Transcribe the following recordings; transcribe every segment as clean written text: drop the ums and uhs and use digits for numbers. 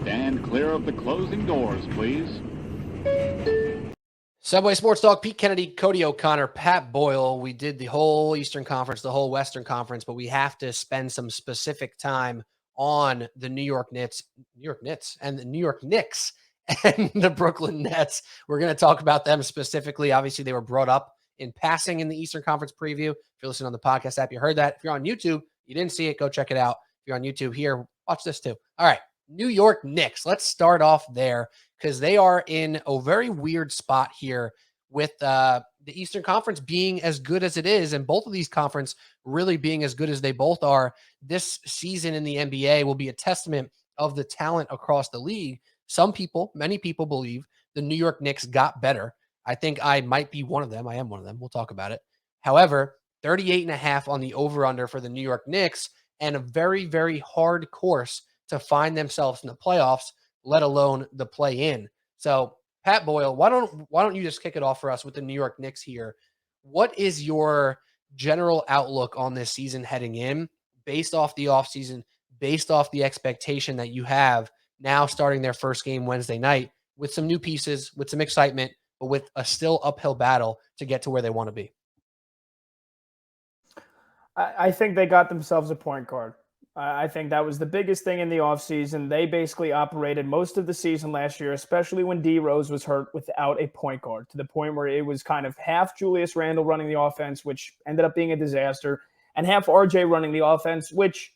Stand clear of the closing doors, please. Subway Sports Talk, Pete Kennedy, Cody O'Connor, Pat Boyle. We did the whole Eastern Conference, the whole Western Conference, but we have to spend some specific time on the New York Knicks and the New York Knicks and the Brooklyn Nets. We're going to talk about them specifically. Obviously, they were brought up in passing in the Eastern Conference preview. If you're listening on the podcast app, you heard that. If you're on YouTube, you didn't see it, go check it out. If you're on YouTube here, watch this too. All right, New York Knicks. Let's start off there because they are in a very weird spot here with the Eastern Conference being as good as it is, and both of these conferences really being as good as they both are. This season in the NBA will be a testament of the talent across the league. Many people believe the New York Knicks got better. I think I might be one of them. I am one of them. We'll talk about it. However, 38.5 on the over-under for the New York Knicks, and a very, very hard course to find themselves in the playoffs, let alone the play-in. So, Pat Boyle, why don't you just kick it off for us with the New York Knicks here? What is your general outlook on this season heading in, based off the offseason, based off the expectation that you have now starting their first game Wednesday night with some new pieces, with some excitement, but with a still uphill battle to get to where they want to be? I think they got themselves a point guard. I think that was the biggest thing in the offseason. They basically operated most of the season last year, especially when D Rose was hurt, without a point guard, to the point where it was kind of half Julius Randle running the offense, which ended up being a disaster, and half RJ running the offense, which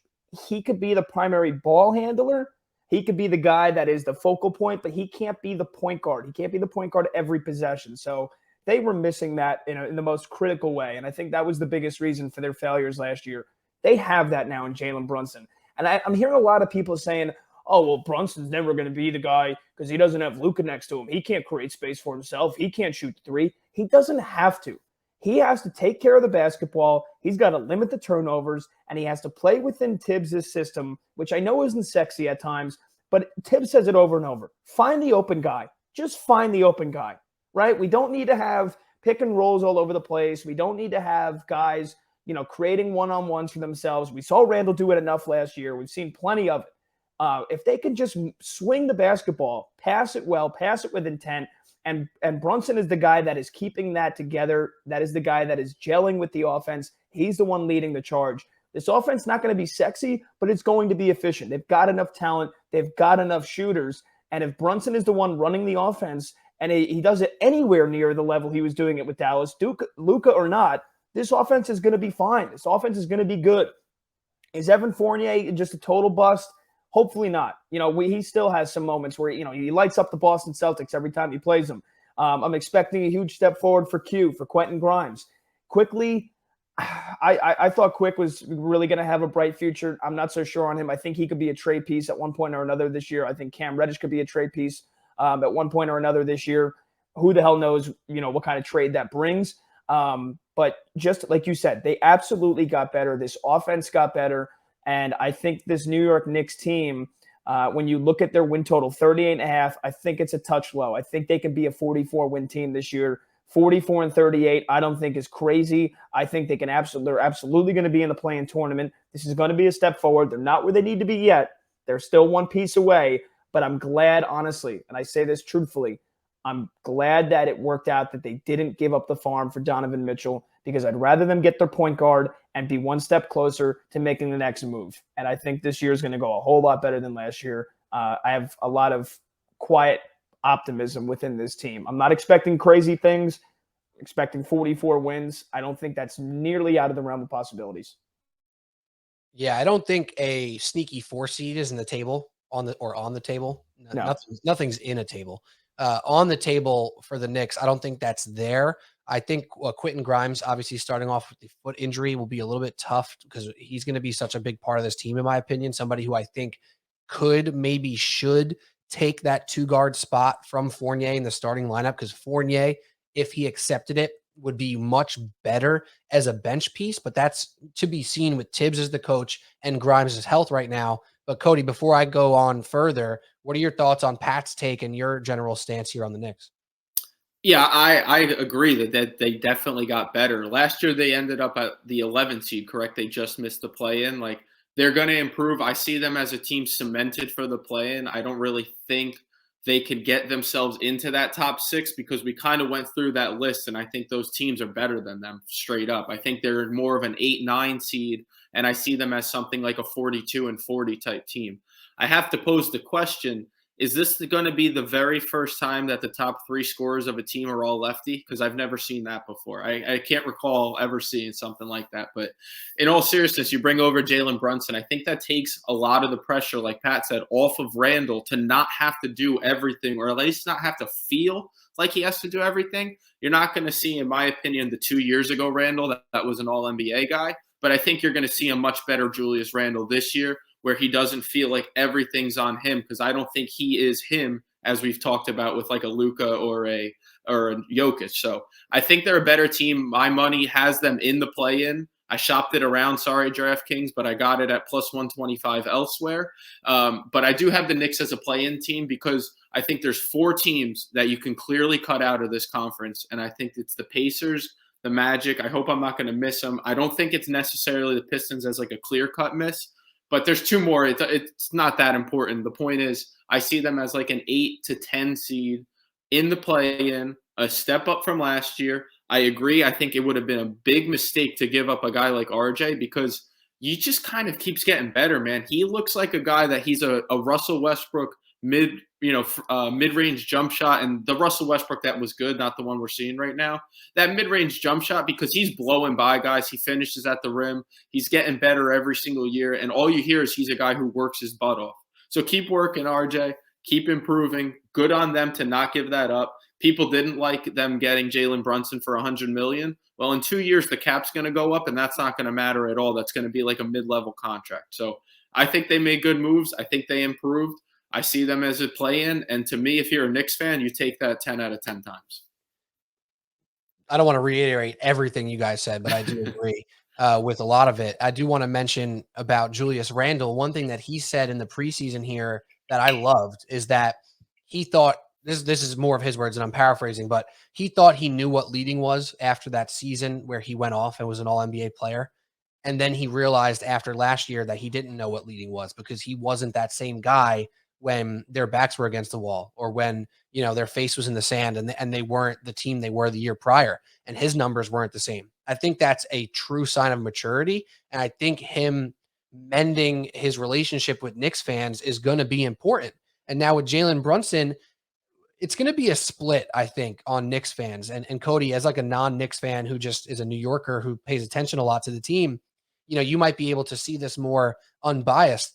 he could be the primary ball handler. He could be the guy that is the focal point, but he can't be the point guard. He can't be the point guard every possession. So they were missing that in the most critical way, and I think that was the biggest reason for their failures last year. They have that now in Jalen Brunson. And I'm hearing a lot of people saying, oh, well, Brunson's never going to be the guy because he doesn't have Luka next to him. He can't create space for himself. He can't shoot the three. He doesn't have to. He has to take care of the basketball. He's got to limit the turnovers, and he has to play within Tibbs' system, which I know isn't sexy at times, but Tibbs says it over and over. Find the open guy. Just find the open guy, right? We don't need to have pick and rolls all over the place. We don't need to have guys creating one-on-ones for themselves. We saw Randall do it enough last year. We've seen plenty of it. If they can just swing the basketball, pass it well, pass it with intent, and Brunson is the guy that is keeping that together. That is the guy that is gelling with the offense. He's the one leading the charge. This offense is not going to be sexy, but it's going to be efficient. They've got enough talent. They've got enough shooters. And if Brunson is the one running the offense, and he does it anywhere near the level he was doing it with Dallas, Luka or not, this offense is going to be fine. This offense is going to be good. Is Evan Fournier just a total bust? Hopefully not. He still has some moments where, he lights up the Boston Celtics every time he plays them. I'm expecting a huge step forward for Quentin Grimes. Quickly, I thought Quick was really going to have a bright future. I'm not so sure on him. I think he could be a trade piece at one point or another this year. I think Cam Reddish could be a trade piece at one point or another this year. Who the hell knows, what kind of trade that brings. But just like you said, they absolutely got better. This offense got better. And I think this New York Knicks team, when you look at their win total, 38.5, I think it's a touch low. I think they could be a 44-win team this year. 44-38, I don't think is crazy. I think they're absolutely going to be in the play-in tournament. This is going to be a step forward. They're not where they need to be yet. They're still one piece away. But I'm glad, honestly, and I say this truthfully, I'm glad that it worked out that they didn't give up the farm for Donovan Mitchell, because I'd rather them get their point guard and be one step closer to making the next move. And I think this year is going to go a whole lot better than last year. I have a lot of quiet optimism within this team. I'm not expecting crazy things, expecting 44 wins. I don't think that's nearly out of the realm of possibilities. Yeah, I don't think a sneaky 4 seed is in the table on the table. No. Nothing's in a table. On the table for the Knicks, I don't think that's there. I think Quentin Grimes, obviously starting off with the foot injury, will be a little bit tough because he's going to be such a big part of this team, in my opinion. Somebody who I think should take that 2-guard spot from Fournier in the starting lineup, because Fournier, if he accepted it, would be much better as a bench piece. But that's to be seen with Tibbs as the coach and Grimes' health right now. But Cody, before I go on further, what are your thoughts on Pat's take and your general stance here on the Knicks? Yeah, I agree that they definitely got better. Last year, they ended up at the 11th seed, correct? They just missed the play-in. they're going to improve. I see them as a team cemented for the play-in. I don't really think they could get themselves into that top 6 because we kind of went through that list, and I think those teams are better than them straight up. I think they're more of an 8-9 seed, and I see them as something like a 42-40 type team. I have to pose the question, is this going to be the very first time that the top 3 scorers of a team are all lefty? Because I've never seen that before. I can't recall ever seeing something like that. But in all seriousness, you bring over Jalen Brunson. I think that takes a lot of the pressure, like Pat said, off of Randle to not have to do everything, or at least not have to feel like he has to do everything. You're not going to see, in my opinion, the 2 years ago Randle that was an all-NBA guy. But I think you're going to see a much better Julius Randle this year, where he doesn't feel like everything's on him, because I don't think he is him, as we've talked about with like a Luka or a Jokic. So I think they're a better team. My money has them in the play-in. I shopped it around, sorry, DraftKings, but I got it at plus 125 elsewhere. But I do have the Knicks as a play-in team because I think there's 4 teams that you can clearly cut out of this conference, and I think it's the Pacers, the Magic. I hope I'm not going to miss them. I don't think it's necessarily the Pistons as like a clear-cut miss. But there's 2 more. It's not that important. The point is, I see them as like an 8 to 10 seed in the play-in, a step up from last year. I agree. I think it would have been a big mistake to give up a guy like RJ, because he just kind of keeps getting better, man. He looks like a guy that he's a Russell Westbrook mid-range jump shot, and the Russell Westbrook that was good, not the one we're seeing right now. That mid-range jump shot, because he's blowing by guys. He finishes at the rim. He's getting better every single year, and all you hear is he's a guy who works his butt off. So keep working, RJ. Keep improving. Good on them to not give that up. People didn't like them getting Jalen Brunson for $100 million. Well, in 2 years, the cap's going to go up, and that's not going to matter at all. That's going to be like a mid-level contract. So I think they made good moves. I think they improved. I see them as a play-in, and to me, if you're a Knicks fan, you take that 10 out of 10 times. I don't want to reiterate everything you guys said, but I do agree with a lot of it. I do want to mention about Julius Randle. One thing that he said in the preseason here that I loved is that he thought this is more of his words, and I'm paraphrasing, but he thought he knew what leading was after that season where he went off and was an all-NBA player. And then he realized after last year that he didn't know what leading was, because he wasn't that same guy when their backs were against the wall, or when, their face was in the sand and they weren't the team they were the year prior, and his numbers weren't the same. I think that's a true sign of maturity. And I think him mending his relationship with Knicks fans is going to be important. And now with Jalen Brunson, it's going to be a split, I think, on Knicks fans. And Cody, as like a non-Knicks fan who just is a New Yorker who pays attention a lot to the team, you might be able to see this more unbiased.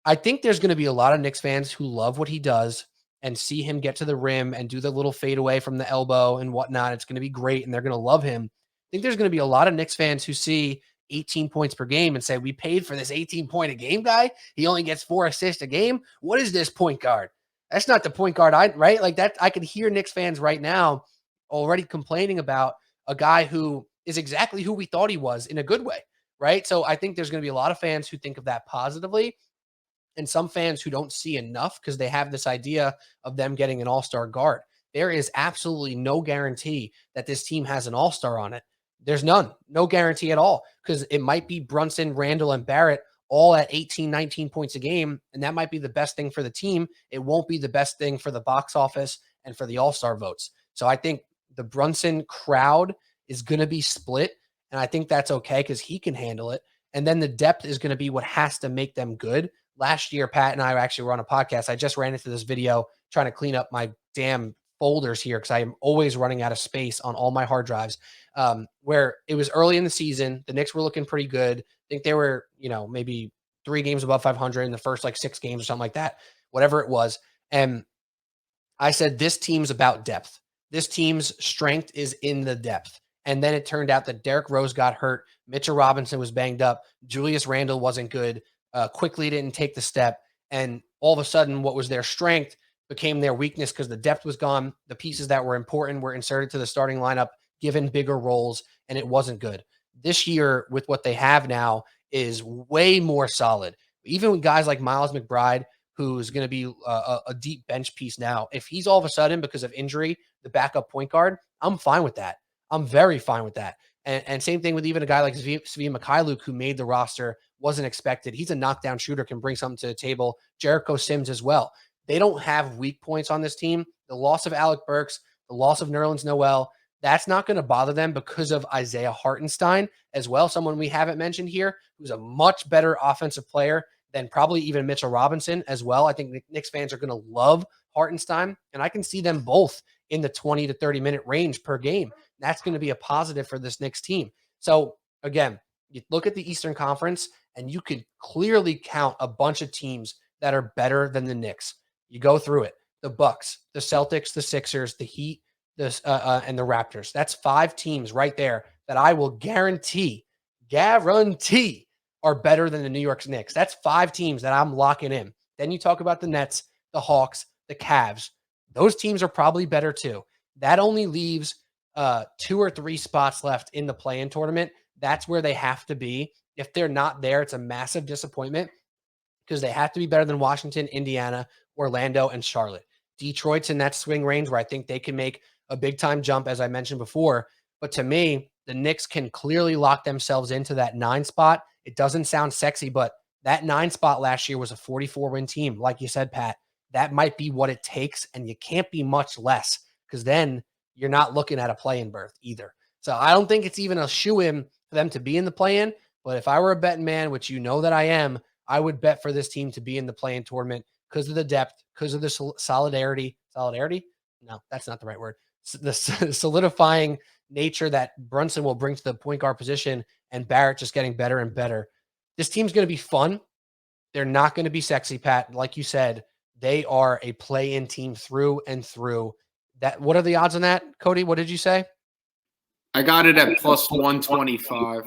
I think there's going to be a lot of Knicks fans who love what he does and see him get to the rim and do the little fadeaway from the elbow and whatnot. It's going to be great, and they're going to love him. I think there's going to be a lot of Knicks fans who see 18 points per game and say, we paid for this 18-point a game guy. He only gets 4 assists a game. What is this point guard? That's not the point guard, right? Like that, I can hear Knicks fans right now already complaining about a guy who is exactly who we thought he was in a good way, right? So I think there's going to be a lot of fans who think of that positively, and some fans who don't see enough because they have this idea of them getting an all-star guard. There is absolutely no guarantee that this team has an all-star on it. There's none, no guarantee at all, because it might be Brunson, Randle, and Barrett all at 18, 19 points a game, and that might be the best thing for the team. It won't be the best thing for the box office and for the all-star votes. So I think the Brunson crowd is going to be split, and I think that's okay because he can handle it. And then the depth is going to be what has to make them good. Last year, Pat and I actually were on a podcast. I just ran into this video trying to clean up my damn folders here because I am always running out of space on all my hard drives, where it was early in the season. The Knicks were looking pretty good. I think they were, maybe 3 games above 500 in the first 6 games or something like that, whatever it was. And I said, this team's about depth. This team's strength is in the depth. And then it turned out that Derrick Rose got hurt. Mitchell Robinson was banged up. Julius Randle wasn't good. Quickly didn't take the step. And all of a sudden, what was their strength became their weakness because the depth was gone. The pieces that were important were inserted to the starting lineup, given bigger roles, and it wasn't good. This year, with what they have now, is way more solid. Even with guys like Miles McBride, who's going to be a deep bench piece now, if he's all of a sudden, because of injury, the backup point guard, I'm fine with that. I'm very fine with that. And same thing with even a guy like Svi Mikhailuk, who made the roster, wasn't expected. He's a knockdown shooter, can bring something to the table. Jericho Sims as well. They don't have weak points on this team. The loss of Alec Burks, the loss of Nerlens Noel, that's not going to bother them because of Isaiah Hartenstein as well, someone we haven't mentioned here, who's a much better offensive player than probably even Mitchell Robinson as well. I think Knicks fans are going to love Hartenstein, and I can see them both in the 20 to 30-minute range per game. That's going to be a positive for this Knicks team. So, again, you look at the Eastern Conference, and you can clearly count a bunch of teams that are better than the Knicks. You go through it. The Bucks, the Celtics, the Sixers, the Heat, and the Raptors. That's 5 teams right there that I will guarantee are better than the New York Knicks. That's 5 teams that I'm locking in. Then you talk about the Nets, the Hawks, the Cavs. Those teams are probably better too. That only leaves 2 or 3 spots left in the play-in tournament. That's where they have to be. If they're not there, it's a massive disappointment because they have to be better than Washington, Indiana, Orlando, and Charlotte. Detroit's in that swing range where I think they can make a big-time jump, as I mentioned before. But to me, the Knicks can clearly lock themselves into that 9 spot. It doesn't sound sexy, but that 9 spot last year was a 44-win team. Like you said, Pat, that might be what it takes, and you can't be much less because then you're not looking at a play-in berth either. So I don't think it's even a shoe-in for them to be in the play-in, but if I were a betting man, which you know that I am, I would bet for this team to be in the play-in tournament because of the depth, because of the solidarity. Solidarity? No, that's not the right word. The solidifying nature that Brunson will bring to the point guard position and Barrett just getting better and better. This team's going to be fun. They're not going to be sexy, Pat. Like you said, they are a play-in team through and through. What are the odds on that, Cody? What did you say? I got it at plus 125.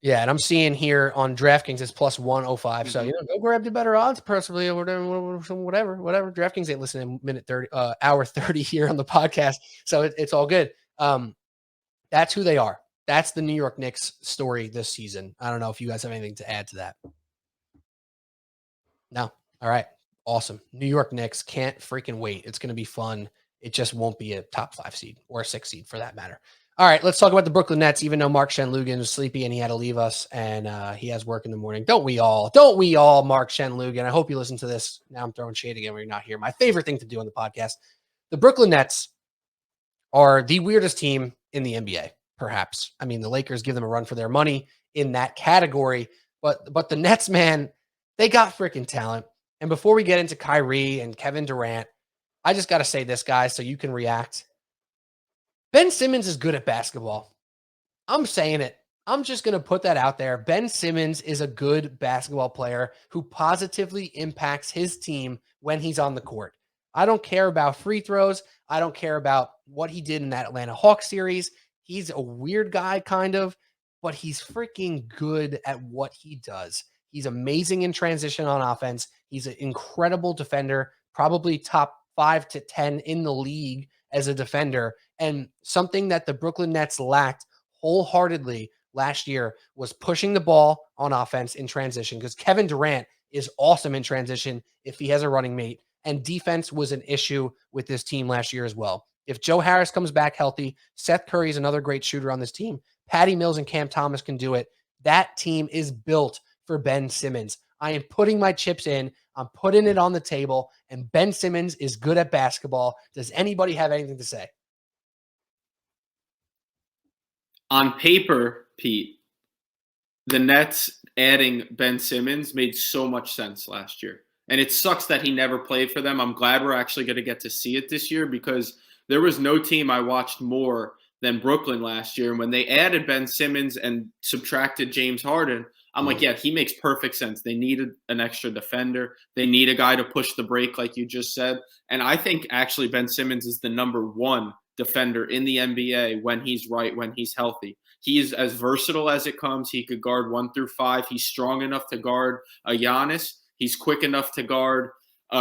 Yeah, and I'm seeing here on DraftKings it's plus 105. So, go grab the better odds, personally, or whatever. DraftKings ain't listening hour 30 here on the podcast. So it's all good. That's who they are. That's the New York Knicks story this season. I don't know if you guys have anything to add to that. No. All right. Awesome. New York Knicks, can't freaking wait. It's going to be fun. It just won't be a top 5 seed or a 6 seed for that matter. All right, let's talk about the Brooklyn Nets, even though Mark Shenlugan was sleepy and he had to leave us and he has work in the morning. Don't we all, Mark Shenlugan? I hope you listen to this. Now I'm throwing shade again when you're not here. My favorite thing to do on the podcast. The Brooklyn Nets are the weirdest team in the NBA, perhaps. I mean, the Lakers give them a run for their money in that category, but the Nets, man, they got freaking talent. And before we get into Kyrie and Kevin Durant, I just got to say this, guys, so you can react. Ben Simmons is good at basketball. I'm saying it. I'm just going to put that out there. Ben Simmons is a good basketball player who positively impacts his team when he's on the court. I don't care about free throws. I don't care about what he did in that Atlanta Hawks series. He's a weird guy, kind of, but he's freaking good at what he does. He's amazing in transition on offense. He's an incredible defender, probably top 5 to 10 in the league as a defender. And something that the Brooklyn Nets lacked wholeheartedly last year was pushing the ball on offense in transition, because Kevin Durant is awesome in transition if he has a running mate. And defense was an issue with this team last year as well. If Joe Harris comes back healthy, Seth Curry is another great shooter on this team. Patty Mills and Cam Thomas can do it. That team is built for Ben Simmons. I am putting my chips in. I'm putting it on the table, and Ben Simmons is good at basketball. Does anybody have anything to say? On paper, Pete, the Nets adding Ben Simmons made so much sense last year. And it sucks that he never played for them. I'm glad we're actually going to get to see it this year, because there was no team I watched more than Brooklyn last year. And when they added Ben Simmons and subtracted James Harden, I'm like, yeah, he makes perfect sense. They needed an extra defender. They need a guy to push the break, like you just said. And I think actually Ben Simmons is the number 1 defender in the NBA when he's right, when he's healthy. He is as versatile as it comes. He could guard 1 through 5. He's strong enough to guard a Giannis. He's quick enough to guard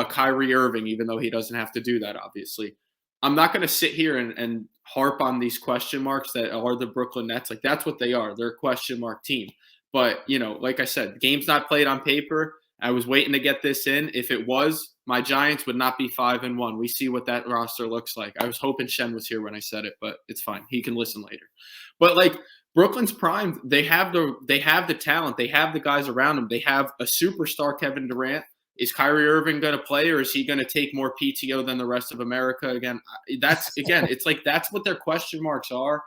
Kyrie Irving, even though he doesn't have to do that, obviously. I'm not going to sit here and harp on these question marks that are the Brooklyn Nets. Like, that's what they are. They're a question mark team. But, like I said, the game's not played on paper. I was waiting to get this in. If it was, my Giants would not be 5-1. We see what that roster looks like. I was hoping Shen was here when I said it, but it's fine. He can listen later. But like Brooklyn's primed. They have the talent. They have the guys around them. They have a superstar, Kevin Durant. Is Kyrie Irving going to play, or is he going to take more PTO than the rest of America? It's like that's what their question marks are.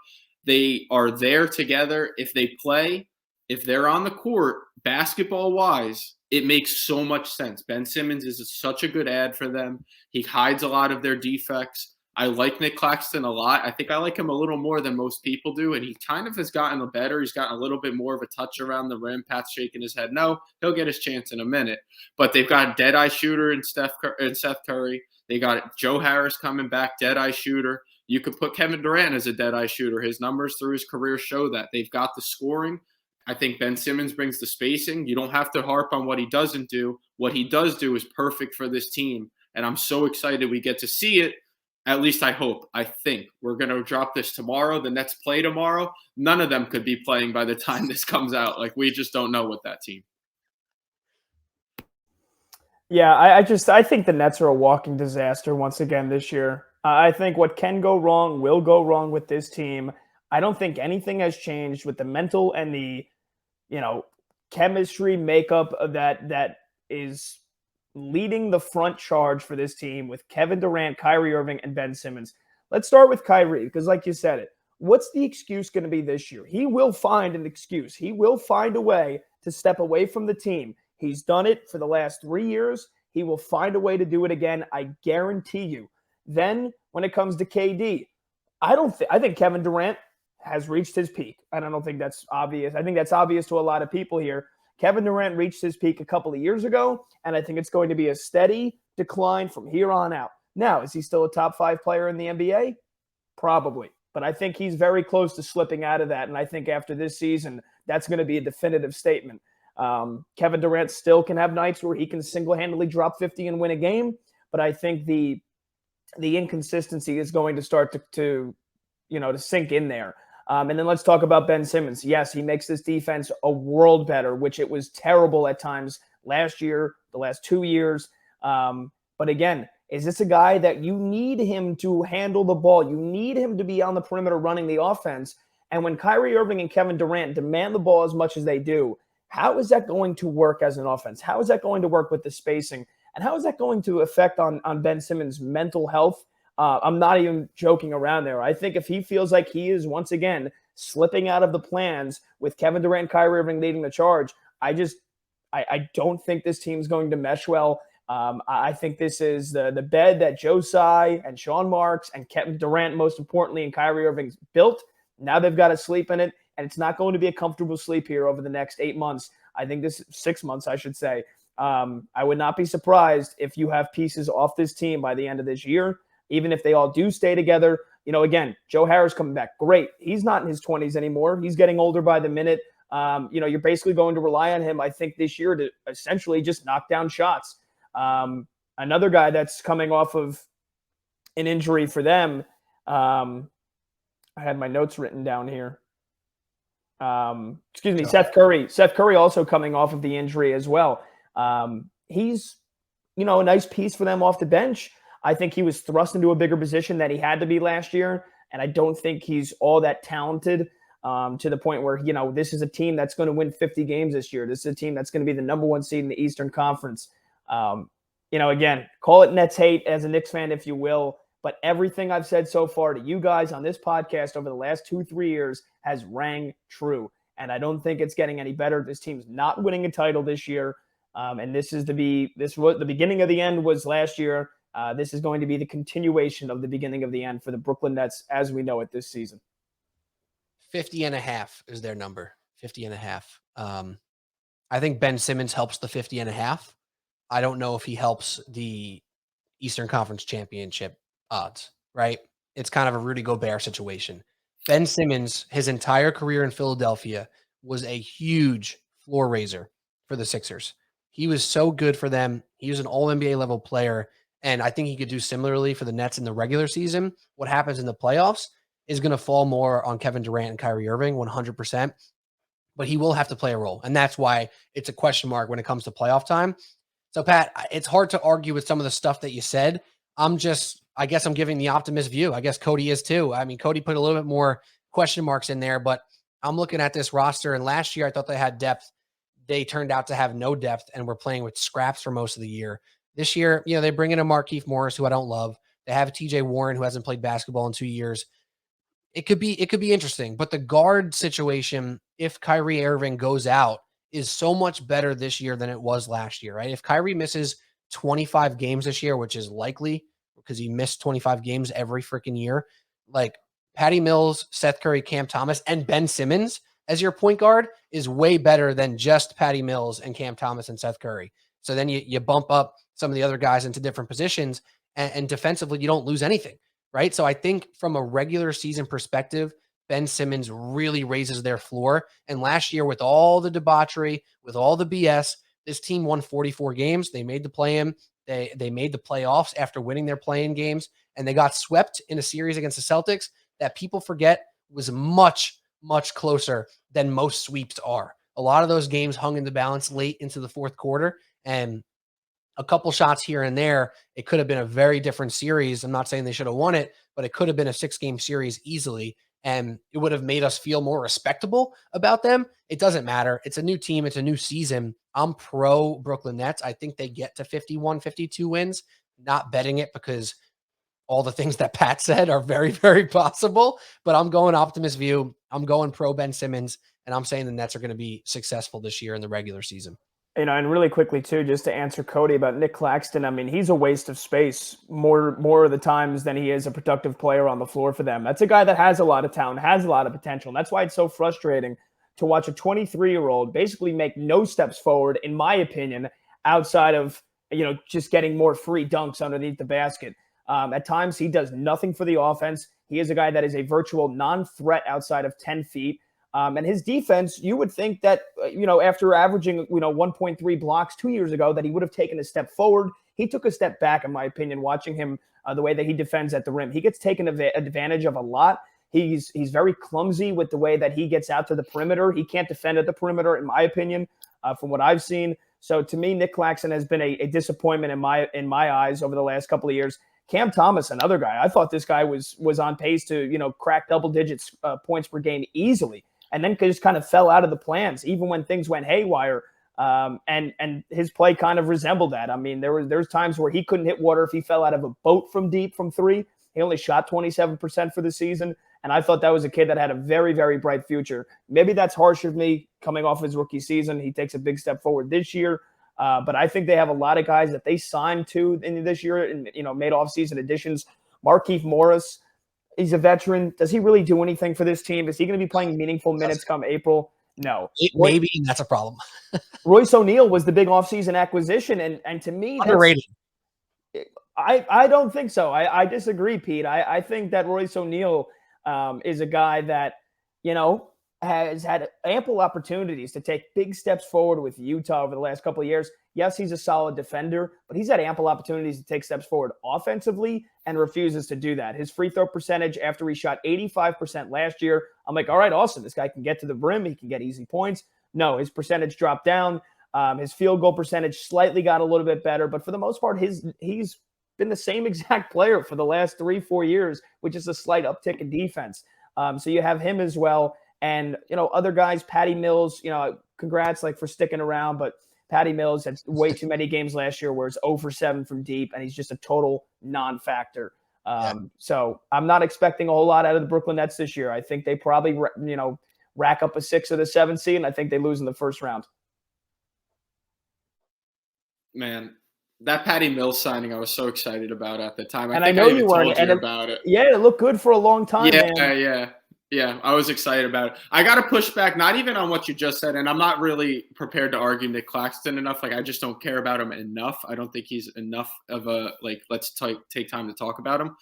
They are there together. If they play, if they're on the court, basketball-wise, it makes so much sense. Ben Simmons is such a good ad for them. He hides a lot of their defects. I like Nick Claxton a lot. I think I like him a little more than most people do, and he kind of has gotten better. He's gotten a little bit more of a touch around the rim. Pat's shaking his head. No, he'll get his chance in a minute. But they've got a dead-eye shooter in Seth Curry. They got Joe Harris coming back, dead-eye shooter. You could put Kevin Durant as a dead-eye shooter. His numbers through his career show that. They've got the scoring. I think Ben Simmons brings the spacing. You don't have to harp on what he doesn't do. What he does do is perfect for this team, and I'm so excited we get to see it. At least I hope. I think we're going to drop this tomorrow. The Nets play tomorrow. None of them could be playing by the time this comes out. Like, we just don't know with that team. Yeah, I think the Nets are a walking disaster once again this year. I think what can go wrong will go wrong with this team. I don't think anything has changed with the mental and the, chemistry makeup of that is leading the front charge for this team with Kevin Durant, Kyrie Irving, and Ben Simmons. Let's start with Kyrie, because like you said what's the excuse going to be this year? He will find an excuse. He will find a way to step away from the team. He's done it for the last 3 years. He will find a way to do it again, I guarantee you. Then when it comes to KD, I think Kevin Durant has reached his peak. I don't think that's obvious. I think that's obvious to a lot of people here. Kevin Durant reached his peak a couple of years ago, and I think it's going to be a steady decline from here on out. Now, is he still a top 5 player in the NBA? Probably. But I think he's very close to slipping out of that, and I think after this season, that's going to be a definitive statement. Kevin Durant still can have nights where he can single-handedly drop 50 and win a game, but I think the inconsistency is going to start to sink in there. And then let's talk about Ben Simmons. Yes, he makes this defense a world better, which it was terrible at times last year, the last 2 years. But again, is this a guy that you need him to handle the ball? You need him to be on the perimeter running the offense. And when Kyrie Irving and Kevin Durant demand the ball as much as they do, how is that going to work as an offense? How is that going to work with the spacing? And how is that going to affect on Ben Simmons' mental health? I'm not even joking around there. I think if he feels like he is once again slipping out of the plans with Kevin Durant and Kyrie Irving leading the charge, I don't think this team's going to mesh well. I think this is the bed that Joe Tsai and Sean Marks and Kevin Durant, most importantly, and Kyrie Irving's built. Now they've got to sleep in it, and it's not going to be a comfortable sleep here over the next 8 months. I think 6 months, I should say. I would not be surprised if you have pieces off this team by the end of this year. Even if they all do stay together, again, Joe Harris coming back, great. He's not in his 20s anymore. He's getting older by the minute. You're basically going to rely on him, I think, this year to essentially just knock down shots. Another guy that's coming off of an injury for them, I had my notes written down here. Seth Curry. Seth Curry also coming off of the injury as well. He's, a nice piece for them off the bench. I think he was thrust into a bigger position than he had to be last year, and I don't think he's all that talented to the point where, this is a team that's going to win 50 games this year. This is a team that's going to be the number 1 seed in the Eastern Conference. Again, call it Nets hate as a Knicks fan, if you will, but everything I've said so far to you guys on this podcast over the last 2-3 years has rang true, and I don't think it's getting any better. This team's not winning a title this year, and this was the beginning of the end was last year. This is going to be the continuation of the beginning of the end for the Brooklyn Nets as we know it this season. 50.5 is their number. 50.5. I think Ben Simmons helps the 50.5. I don't know if he helps the Eastern Conference Championship odds, right? It's kind of a Rudy Gobert situation. Ben Simmons, his entire career in Philadelphia, was a huge floor raiser for the Sixers. He was so good for them. He was an all-NBA level player. And I think he could do similarly for the Nets in the regular season. What happens in the playoffs is going to fall more on Kevin Durant and Kyrie Irving, 100%. But he will have to play a role. And that's why it's a question mark when it comes to playoff time. So, Pat, it's hard to argue with some of the stuff that you said. I guess I'm giving the optimist view. I guess Cody is too. I mean, Cody put a little bit more question marks in there, but I'm looking at this roster, and last year I thought they had depth. They turned out to have no depth and were playing with scraps for most of the year. This year, they bring in a Markieff Morris, who I don't love. They have a TJ Warren, who hasn't played basketball in 2 years. It could be interesting, but the guard situation, if Kyrie Irving goes out, is so much better this year than it was last year, right? If Kyrie misses 25 games this year, which is likely because he missed 25 games every freaking year, like Patty Mills, Seth Curry, Cam Thomas, and Ben Simmons as your point guard is way better than just Patty Mills and Cam Thomas and Seth Curry. So then you bump up some of the other guys into different positions, and defensively you don't lose anything, right? So I think from a regular season perspective, Ben Simmons really raises their floor. And last year, with all the debauchery, with all the BS, this team won 44 games. They made the play-in. They made the playoffs after winning their play-in games, and they got swept in a series against the Celtics that people forget was much, much closer than most sweeps are. A lot of those games hung in the balance late into the fourth quarter, and a couple shots here and there, it could have been a very different series. I'm not saying they should have won it, but it could have been a 6-game series easily, and it would have made us feel more respectable about them. It doesn't matter. It's a new team. It's a new season. I'm pro Brooklyn Nets. I think they get to 51, 52 wins, not betting it because all the things that Pat said are very, very possible, but I'm going optimist view. I'm going pro Ben Simmons, and I'm saying the Nets are going to be successful this year in the regular season. And really quickly too, just to answer Cody about Nick Claxton, I mean, he's a waste of space more of the times than he is a productive player on the floor for them. That's a guy that has a lot of talent, has a lot of potential. And that's why it's so frustrating to watch a 23-year-old basically make no steps forward, in my opinion, outside of, just getting more free dunks underneath the basket. At times, he does nothing for the offense. He is a guy that is a virtual non-threat outside of 10 feet. And his defense, you would think that, after averaging, 1.3 blocks 2 years ago, that he would have taken a step forward. He took a step back, in my opinion, watching him, the way that he defends at the rim. He gets taken advantage of a lot. He's very clumsy with the way that he gets out to the perimeter. He can't defend at the perimeter, in my opinion, from what I've seen. So to me, Nick Claxton has been a disappointment in my eyes over the last couple of years. Cam Thomas, another guy. I thought this guy was on pace to, crack double digits points per game easily. And then just kind of fell out of the plans, even when things went haywire. And his play kind of resembled that. I mean, there's times where he couldn't hit water if he fell out of a boat from deep from three. He only shot 27% for the season. And I thought that was a kid that had a very, very bright future. Maybe that's harsh of me coming off his rookie season. He takes a big step forward this year. But I think they have a lot of guys that they signed to in this year and, made offseason additions. Markieff Morris, he's a veteran. Does he really do anything for this team? Is he going to be playing meaningful minutes come April? No. Maybe that's a problem. Royce O'Neal was the big offseason acquisition, and to me, underrated. I don't think so. I disagree, Pete. I think that Royce O'Neal is a guy that, has had ample opportunities to take big steps forward with Utah over the last couple of years. Yes, he's a solid defender, but he's had ample opportunities to take steps forward offensively and refuses to do that. His free throw percentage after he shot 85% last year, I'm like, all right, awesome. This guy can get to the rim. He can get easy points. No, his percentage dropped down. His field goal percentage slightly got a little bit better, but for the most part, he's been the same exact player for the last 3-4 years, which is a slight uptick in defense. So you have him as well. And, other guys, Patty Mills, congrats for sticking around, but Patty Mills had way too many games last year where it's 0 for 7 from deep, and he's just a total non-factor. So I'm not expecting a whole lot out of the Brooklyn Nets this year. I think they probably, rack up a 6 or the 7 seed, and I think they lose in the first round. Man, that Patty Mills signing, I was so excited about at the time. I know you were about it. Yeah, it looked good for a long time. Yeah, I was excited about it. I got to push back, not even on what you just said, and I'm not really prepared to argue Nick Claxton enough. I just don't care about him enough. I don't think he's enough of a, let's take time to talk about him.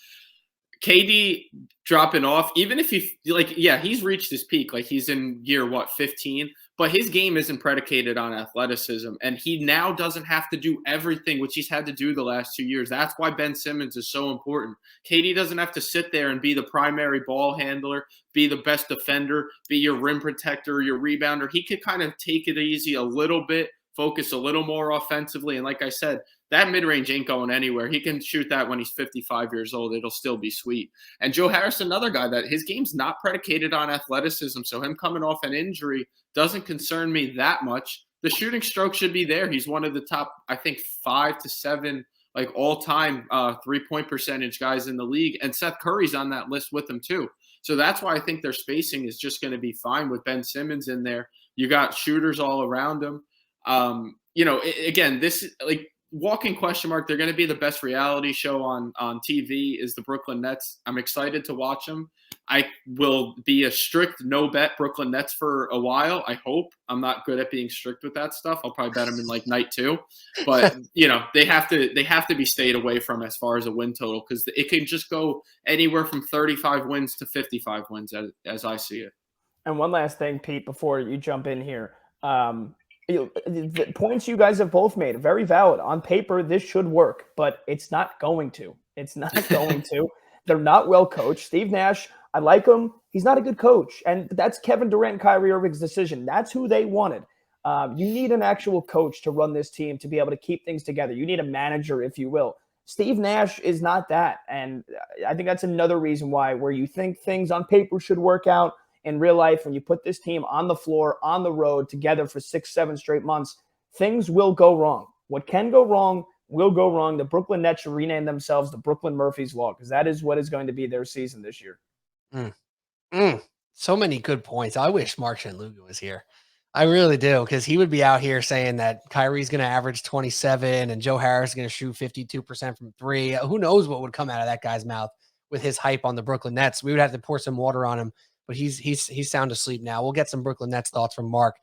KD dropping off, even if he's reached his peak. He's in year, 15? But his game isn't predicated on athleticism, and he now doesn't have to do everything, which he's had to do the last 2 years. That's why Ben Simmons is so important. KD doesn't have to sit there and be the primary ball handler, be the best defender, be your rim protector, your rebounder. He could kind of take it easy a little bit, focus a little more offensively. And like I said, that mid-range ain't going anywhere. He can shoot that when he's 55 years old. It'll still be sweet. And Joe Harris, another guy that his game's not predicated on athleticism, so him coming off an injury doesn't concern me that much. The shooting stroke should be there. He's one of the top, I think, 5 to 7 like all-time three-point percentage guys in the league. And Seth Curry's on that list with him too. So that's why I think their spacing is just going to be fine with Ben Simmons in there. You got shooters all around him. Again, this like walking question mark. They're going to be the best reality show on TV is the Brooklyn Nets. I'm excited to watch them. I will be a strict no bet Brooklyn Nets for a while. I hope. I'm not good at being strict with that stuff. I'll probably bet them in like night 2, but they have to be stayed away from as far as a win total, because it can just go anywhere from 35 wins to 55 wins as I see it. And one last thing, Pete, before you jump in here. The points you guys have both made are very valid. On paper, this should work, but it's not going to. It's not going to. They're not well coached. Steve Nash, I like him. He's not a good coach. And that's Kevin Durant and Kyrie Irving's decision. That's who they wanted. You need an actual coach to run this team to be able to keep things together. You need a manager, if you will. Steve Nash is not that. And I think that's another reason why, where you think things on paper should work out, in real life, when you put this team on the floor, on the road, together for 6-7 straight months, things will go wrong. What can go wrong will go wrong. The Brooklyn Nets should rename themselves the Brooklyn Murphy's Law, because that is what is going to be their season this year. So many good points. I wish Mark Shanluga was here. I really do, because he would be out here saying that Kyrie's going to average 27 and Joe Harris is going to shoot 52% from 3. Who knows what would come out of that guy's mouth with his hype on the Brooklyn Nets. We would have to pour some water on him. But he's sound asleep now. We'll get some Brooklyn Nets thoughts from Mark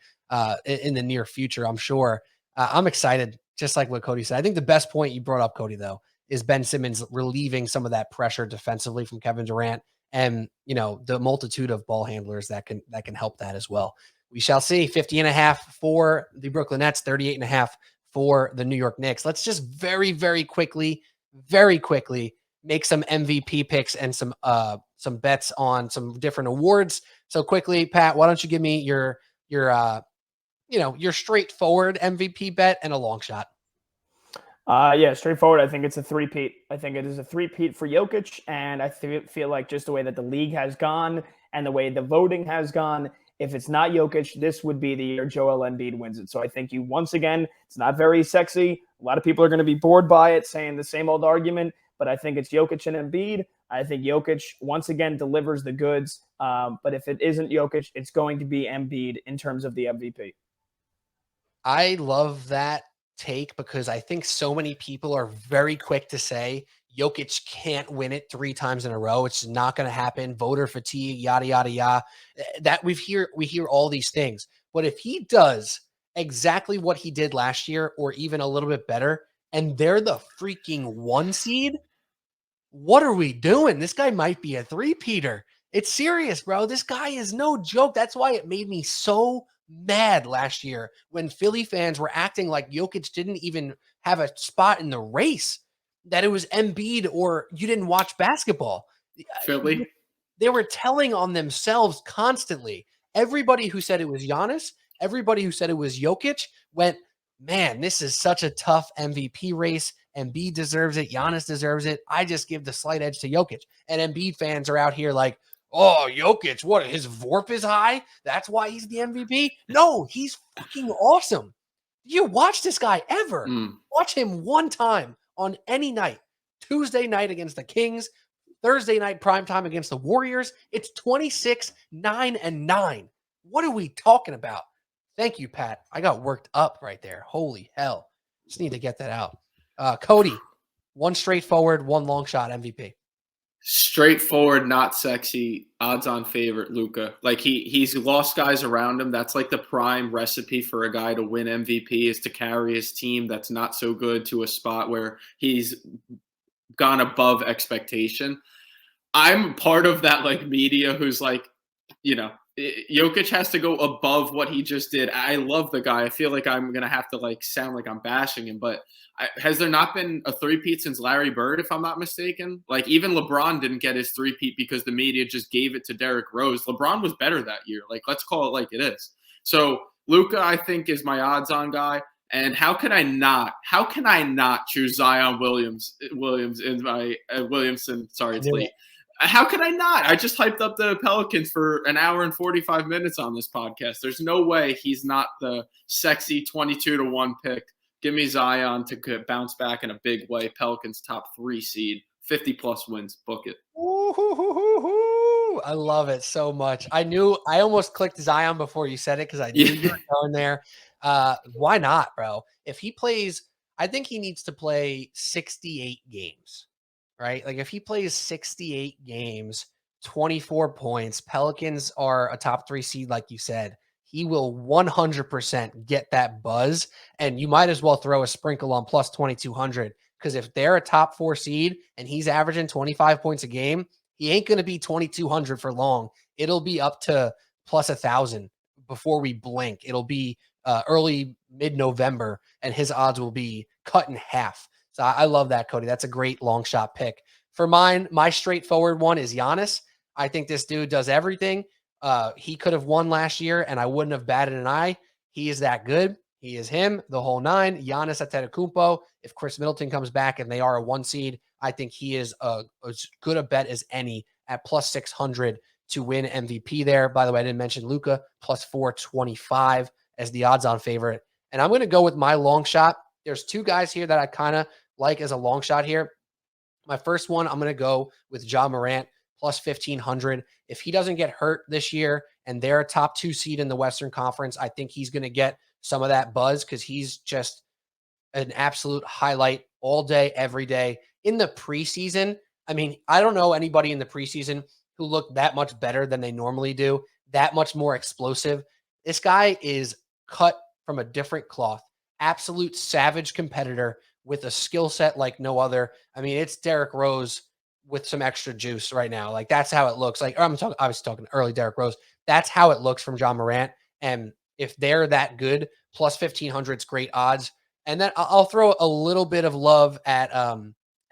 in the near future, I'm sure. I'm excited, just like what Cody said. I think the best point you brought up, Cody, though, is Ben Simmons relieving some of that pressure defensively from Kevin Durant, and the multitude of ball handlers that can help that as well. We shall see. 50.5 for the Brooklyn Nets, 38.5 for the New York Knicks. Let's just very, very quickly make some MVP picks and some bets on some different awards. So quickly, Pat, why don't you give me your straightforward MVP bet and a long shot? Straightforward. I think it's a three-peat. I think it is a three-peat for Jokic, and I feel like just the way that the league has gone and the way the voting has gone, if it's not Jokic, this would be the year Joel Embiid wins it. So I think once again, it's not very sexy. A lot of people are going to be bored by it, saying the same old argument, but I think it's Jokic and Embiid. I think Jokic, once again, delivers the goods. But if it isn't Jokic, it's going to be Embiid in terms of the MVP. I love that take, because I think so many people are very quick to say Jokic can't win it 3 times in a row. It's not going to happen. Voter fatigue, yada, yada, yada. That we hear all these things. But if he does exactly what he did last year, or even a little bit better, and they're the freaking 1 seed, what are we doing? This guy might be a 3-peater. It's serious, bro. This guy is no joke. That's why it made me so mad last year when Philly fans were acting like Jokic didn't even have a spot in the race, that it was Embiid or you didn't watch basketball. Philly. They were telling on themselves constantly. Everybody who said it was Giannis, everybody who said it was Jokic went, man, this is such a tough MVP race. Embiid deserves it. Giannis deserves it. I just give the slight edge to Jokic. And Embiid fans are out here like, oh, Jokic, what? His VORP is high? That's why he's the MVP? No, he's fucking awesome. You watch this guy ever. Watch him one time on any night. Tuesday night against the Kings, Thursday night primetime against the Warriors. It's 26, 9, and 9. What are we talking about? Thank you, Pat. I got worked up right there. Holy hell. Just need to get that out. Cody, 1 straightforward, 1 long shot MVP. Straightforward, not sexy, odds-on favorite, Luka. Like he's lost guys around him. That's like the prime recipe for a guy to win MVP, is to carry his team that's not so good to a spot where he's gone above expectation. I'm part of that like media who's like, Jokic has to go above what he just did. I love the guy. I feel like I'm going to have to like sound like I'm bashing him, but has there not been a 3-peat since Larry Bird, if I'm not mistaken? Like even LeBron didn't get his 3-peat because the media just gave it to Derrick Rose. LeBron was better that year. Like, let's call it like it is. So Luka, I think, is my odds on guy. And how can I not choose Zion Williamson in my Williamson? Sorry, it's late. How can I not? I just hyped up the Pelicans for an hour and 45 minutes on this podcast. There's no way he's not the sexy 22-1 pick. Give me Zion to bounce back in a big way. Pelicans top 3 seed, 50+ wins. Book it. Ooh, I love it so much. I almost clicked Zion before you said it because I knew you were going there. Why not, bro? If he plays, I think he needs to play 68 games. Right? Like if he plays 68 games, 24 points, Pelicans are a top 3 seed, like you said, he will 100% get that buzz. And you might as well throw a sprinkle on plus 2,200 because if they're a top 4 seed and he's averaging 25 points a game, he ain't going to be 2,200 for long. It'll be up to plus 1,000 before we blink. It'll be early mid-November and his odds will be cut in half. So I love that, Cody. That's a great long shot pick. For mine, my straightforward one is Giannis. I think this dude does everything. He could have won last year, and I wouldn't have batted an eye. He is that good. He is him, the whole 9. Giannis Antetokounmpo. If Chris Middleton comes back and they are a 1 seed, I think he is as good a bet as any at plus 600 to win MVP there. By the way, I didn't mention Luka, plus 425 as the odds-on favorite. And I'm going to go with my long shot. There's 2 guys here that I kind of like as a long shot here. My first one, I'm going to go with Ja Morant, plus 1,500. If he doesn't get hurt this year and they're a top 2 seed in the Western Conference, I think he's going to get some of that buzz because he's just an absolute highlight all day, every day. In the preseason, I mean, I don't know anybody in the preseason who looked that much better than they normally do, that much more explosive. This guy is cut from a different cloth. Absolute savage competitor with a skill set like no other. I mean, it's Derrick Rose with some extra juice right now. Like that's how it looks. Like I was talking early Derrick Rose. That's how it looks from Ja Morant. And if they're that good, plus 1,500 is great odds. And then I'll throw a little bit of love at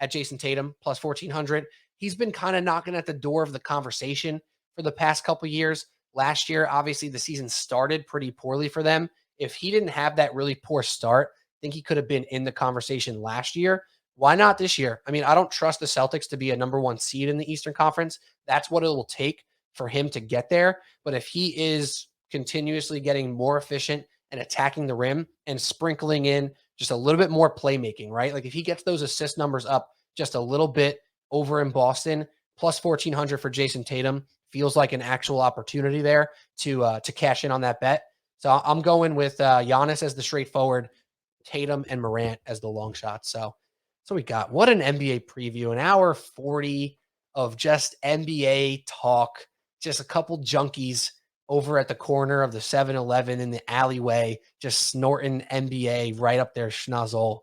Jason Tatum, plus 1,400. He's been kind of knocking at the door of the conversation for the past couple years. Last year, obviously, the season started pretty poorly for them. If he didn't have that really poor start, I think he could have been in the conversation last year. Why not this year? I mean, I don't trust the Celtics to be a number 1 seed in the Eastern Conference. That's what it will take for him to get there. But if he is continuously getting more efficient and attacking the rim and sprinkling in just a little bit more playmaking, right? Like if he gets those assist numbers up just a little bit over in Boston, plus 1,400 for Jason Tatum feels like an actual opportunity there to cash in on that bet. So I'm going with Giannis as the straightforward, Tatum and Morant as the long shot. So we got. What an NBA preview, an hour 40 of just NBA talk, just a couple junkies over at the corner of the 7-Eleven in the alleyway, just snorting NBA right up their schnozzle.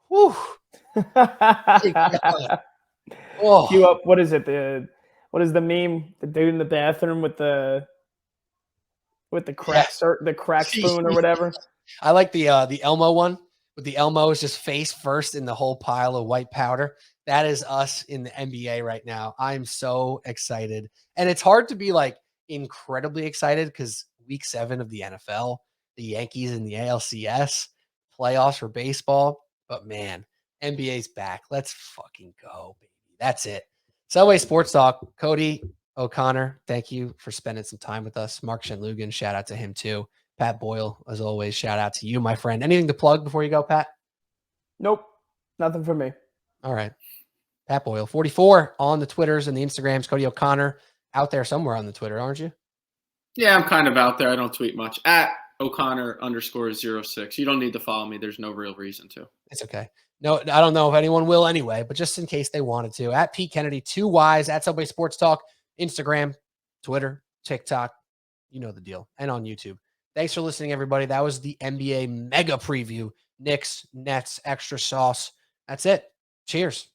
Whew. Oh. Cue up, what is it? What is the meme? The dude in the bathroom with the crack the crack spoon or whatever. I like the Elmo one with the Elmo's just face first in the whole pile of white powder. That is us in the NBA right now. I'm so excited. And it's hard to be like incredibly excited because week 7 of the NFL, the Yankees in the ALCS, playoffs for baseball. But man, NBA's back. Let's fucking go, baby. That's it. Subway Sports Talk. Cody O'Connor, thank you for spending some time with us. Mark Shenlugan, shout out to him too. Pat Boyle, as always, shout out to you, my friend. Anything to plug before you go, Pat? Nope. Nothing for me. All right. Pat Boyle, 44 on the Twitters and the Instagrams. Cody O'Connor out there somewhere on the Twitter, aren't you? Yeah, I'm kind of out there. I don't tweet much. At O'Connor_06. You don't need to follow me. There's no real reason to. It's okay. No, I don't know if anyone will anyway, but just in case they wanted to. At Pete Kennedy, 2 Ys, at Subway Sports Talk, Instagram, Twitter, TikTok. You know the deal. And on YouTube. Thanks for listening, everybody. That was the NBA mega preview. Knicks, Nets, extra sauce. That's it. Cheers.